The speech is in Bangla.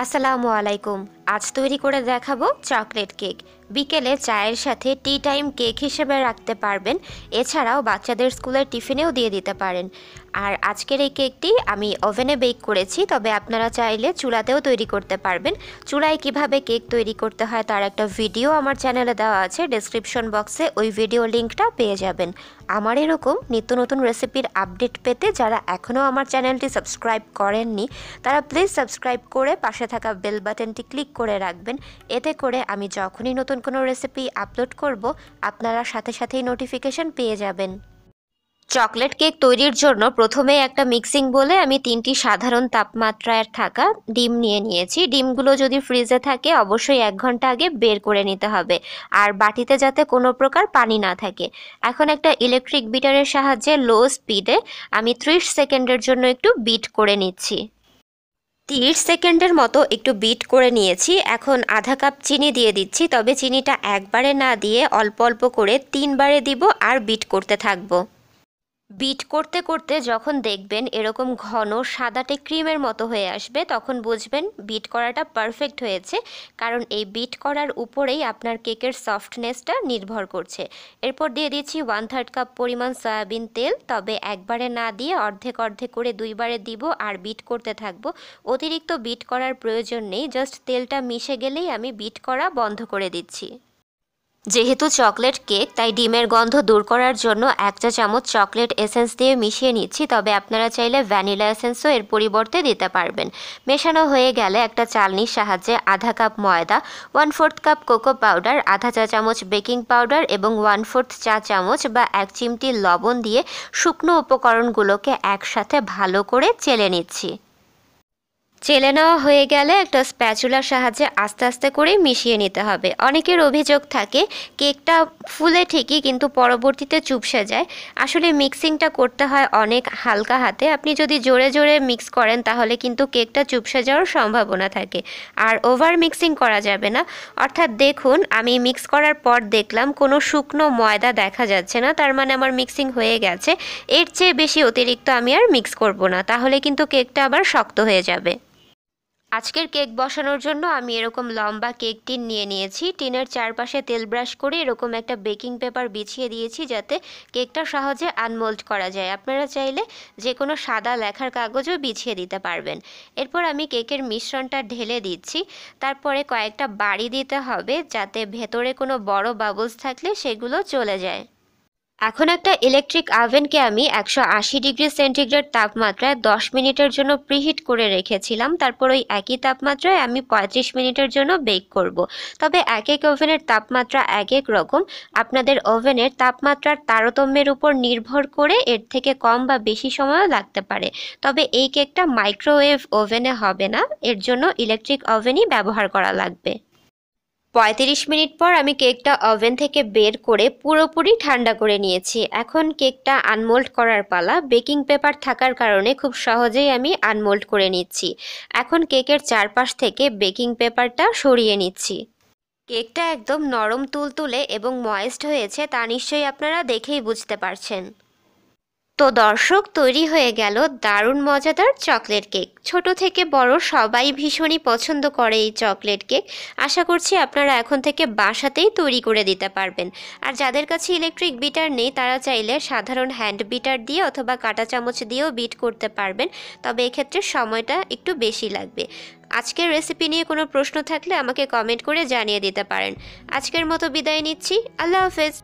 আসসালামু আলাইকুম। আজ তৈরি করে দেখাবো চকলেট কেক। বিকেলে চায়ের সাথে টি টাইম কেক হিসেবে রাখতে পারবেন। এছাড়াও বাচ্চাদের স্কুলের টিফিনেও দিয়ে দিতে পারেন। আর আজকের এই কেকটি আমি ওভেনে বেক করেছি, তবে আপনারা চাইলে চুলাতেও তৈরি করতে পারবেন। চুলায় কিভাবে কেক তৈরি করতে হয় তার একটা ভিডিও আমার চ্যানেলে দেওয়া আছে, ডেসক্রিপশন বক্সে ওই ভিডিও লিঙ্কটা পেয়ে যাবেন। আমার এরকম নিত্য নতুন রেসিপির আপডেট পেতে যারা এখনও আমার চ্যানেলটি সাবস্ক্রাইব করেননি তারা প্লিজ সাবস্ক্রাইব করে পাশে থাকা বেল বাটনটি ক্লিক করে রাখবেন। এতে করে আমি যখনই নতুন কোনো রেসিপি আপলোড করব আপনারা সাথে সাথেই নোটিফিকেশন পেয়ে যাবেন। চকলেট কেক তৈরির জন্য প্রথমে একটা মিক্সিং বলে আমি 3টি সাধারণ তাপমাত্রায় থাকা ডিম নিয়ে নিয়েছি। ডিমগুলো যদি ফ্রিজে থাকে অবশ্যই 1 ঘন্টা আগে বের করে নিতে হবে, আর বাটিতে যাতে কোনো প্রকার পানি না থাকে। এখন একটা ইলেকট্রিক বিটারের সাহায্যে লো স্পিডে আমি 30 সেকেন্ডের জন্য একটু বিট করে নিচ্ছি। 30 সেকেন্ডের মতো একটু বিট করে নিয়েছি। এখন আধা কাপ চিনি দিয়ে দিচ্ছি, তবে চিনিটা একবারে না দিয়ে অল্প অল্প করে 3 বারে দিব আর বিট করতে থাকবো। বিট করতে করতে যখন দেখবেন এরকম ঘন সাদাটে ক্রিমের মতো হয়ে আসবে তখন বুঝবেন বিট করাটা পারফেক্ট হয়েছে, কারণ এই বিট করার উপরেই আপনার কেকের সফটনেসটা নির্ভর করছে। এরপর দিয়ে দিচ্ছি 1/3 কাপ পরিমাণ সয়াবিন তেল, তবে একবারে না দিয়ে অর্ধেক অর্ধেক করে 2 বারে দিব আর বিট করতে থাকবো। অতিরিক্ত বিট করার প্রয়োজন নেই, জাস্ট তেলটা মিশে গেলেই আমি বিট করা বন্ধ করে দিচ্ছি। যেহেতু চকলেট কেক তাই ডিমের গন্ধ দূর করার জন্য 1 চা চামচ চকলেট এসেন্স দিয়ে মিশিয়ে নিচ্ছি, তবে আপনারা চাইলে ভ্যানিলা এসেন্সও এর পরিবর্তে দিতে পারবেন। মেশানো হয়ে গেলে একটা চালনির সাহায্যে আধা কাপ ময়দা, 1/4 কাপ কোকো পাউডার, আধা চা চামচ বেকিং পাউডার এবং 1/4 চা চামচ বা 1 চিমটি লবণ দিয়ে শুকনো উপকরণগুলোকে একসাথে ভালো করে চেলে নিচ্ছি। চেলে নেওয়া হয়ে গেলে একটা স্প্যাচুলার সাহায্যে আস্তে আস্তে করে মিশিয়ে নিতে হবে। অনেকের অভিযোগ থাকে কেকটা ফুলে ঠিকই কিন্তু পরবর্তীতে চুপসে যায়। আসলে মিক্সিংটা করতে হয় অনেক হালকা হাতে। আপনি যদি জোরে জোরে মিক্স করেন তাহলে কিন্তু কেকটা চুপসে যাওয়ার সম্ভাবনা থাকে, আর ওভার মিক্সিং করা যাবে না। অর্থাৎ দেখুন আমি মিক্স করার পর দেখলাম কোনো শুকনো ময়দা দেখা যাচ্ছে না, তার মানে আমার মিক্সিং হয়ে গেছে। এর চেয়ে বেশি অতিরিক্ত আমি আর মিক্স করব না, তাহলে কিন্তু কেকটা আবার শক্ত হয়ে যাবে। আজকের কেক বসানোর জন্য আমি এরকম লম্বা কেক টিন নিয়ে নিয়েছি। টিনের চারপাশে তেল ব্রাশ করে এরকম একটা বেকিং পেপার বিছিয়ে দিয়েছি যাতে কেকটা সহজে আনমোল্ড করা যায়। আপনারা চাইলে যে কোনো সাদা লেখার কাগজও বিছিয়ে দিতে পারবেন। এরপর আমি কেকের মিশ্রণটা ঢেলে দিচ্ছি। তারপরে কয়েকটা বাড়ি দিতে হবে যাতে ভেতরে কোনো বড় বাবলস থাকলে সেগুলো চলে যায়। এখন একটা ইলেকট্রিক ওভেনকে আমি 180 ডিগ্রি সেন্টিগ্রেড তাপমাত্রায় 10 মিনিটের জন্য প্রিহিট করে রেখেছিলাম। তারপর ওই একই তাপমাত্রায় আমি 35 মিনিটের জন্য বেক করব। তবে এক এক ওভেনের তাপমাত্রা এক এক রকম। আপনাদের ওভেনের তাপমাত্রার তারতম্যের উপর নির্ভর করে এর থেকে কম বা বেশি সময়ও লাগতে পারে। তবে এই কেকটা মাইক্রোওয়েভ ওভেনে হবে না, এর জন্য ইলেকট্রিক ওভেনই ব্যবহার করা লাগবে। 35 মিনিট পর আমি কেকটা ওভেন থেকে বের করে পুরোপুরি ঠান্ডা করে নিয়েছি। এখন কেকটা আনমোল্ড করার পালা। বেকিং পেপার থাকার কারণে খুব সহজেই আমি আনমোল্ড করে নিচ্ছি। এখন কেকের চারপাশ থেকে বেকিং পেপারটা সরিয়ে নিচ্ছি। কেকটা একদম নরম তুলতুলে এবং ময়েস্ট হয়েছে তা নিশ্চয়ই আপনারা দেখেই বুঝতে পারছেন। তো দর্শক, তৈরি হয়ে গেল দারুণ মজাদার চকলেট কেক। ছোট থেকে বড় সবাই ভীষণই পছন্দ করে এই চকলেট কেক। আশা করছি আপনারা এখন থেকে বাসাতেই তৈরি করে দিতে পারবেন। আর যাদের কাছে ইলেকট্রিক বিটার নেই তারা চাইলে সাধারণ হ্যান্ড বিটার দিয়ে অথবা কাঁটা চামচ দিয়েও বিট করতে পারবেন, তবে এক্ষেত্রে সময়টা একটু বেশি লাগবে। আজকের রেসিপি নিয়ে কোনো প্রশ্ন থাকলে আমাকে কমেন্ট করে জানিয়ে দিতে পারেন। আজকের মতো বিদায় নিচ্ছি। আল্লাহ হাফেজ।